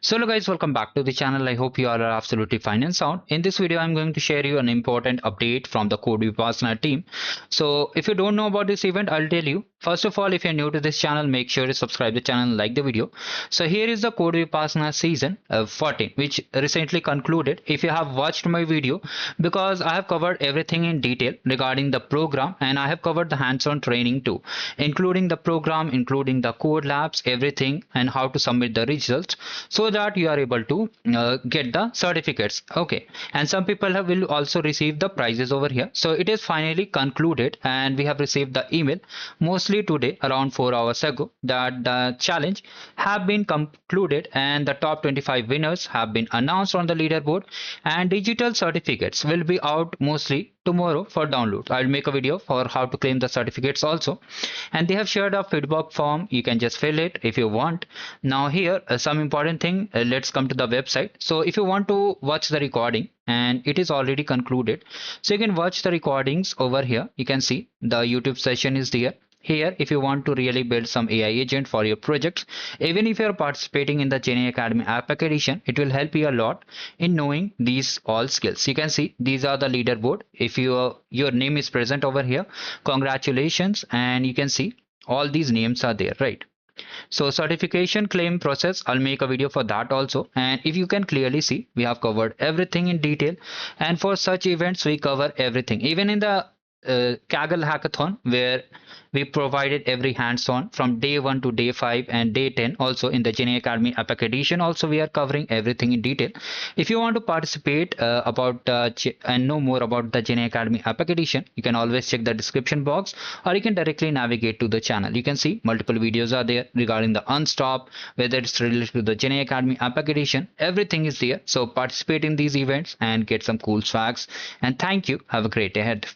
So hello guys, welcome back to the channel. I hope you all are absolutely fine and sound. In this video, I'm going to share you an important update from the Code Vipassana team. So if you don't know about this event, I'll tell you. First of all, if you're new to this channel, make sure to subscribe the channel and like the video. So here is the Code Vipassana season 14, which recently concluded. If you have watched my video, because I have covered everything in detail regarding the program, and I have covered the hands-on training too, including the program, including the code labs, everything, and how to submit the results, so that you are able to get the certificates. Okay, and some people will also receive the prizes over here. So it is finally concluded, and we have received the email mostly today around 4 hours ago that the challenge have been concluded and the top 25 winners have been announced on the leaderboard, and digital certificates will be out mostly tomorrow for download. I'll make a video for how to claim the certificates also, and they have shared a feedback form. You can just fill it if you want. Now here some important thing, let's come to the website. So if you want to watch the recording, and it is already concluded, so you can watch the recordings over here. You can see the YouTube session is there. Here, if you want to really build some AI agent for your projects, even if you're participating in the Gen Academy app edition, it will help you a lot in knowing these all skills. You can see these are the leaderboard. If your name is present over here, congratulations, and you can see all these names are there, right? So certification claim process, I'll make a video for that also. And if you can clearly see, we have covered everything in detail. And for such events, we cover everything. Even in the Kaggle hackathon, where we provided every hands-on from day 1 to day 5 and day 10. Also in the Gen Academy Epic Edition, also we are covering everything in detail. If you want to participate and know more about the Gen Academy Epic Edition, you can always check the description box, or you can directly navigate to the channel. You can see multiple videos are there regarding the Unstop, whether it's related to the Gen Academy Epic Edition. Everything is there. So participate in these events and get some cool swags. And thank you. Have a great day ahead.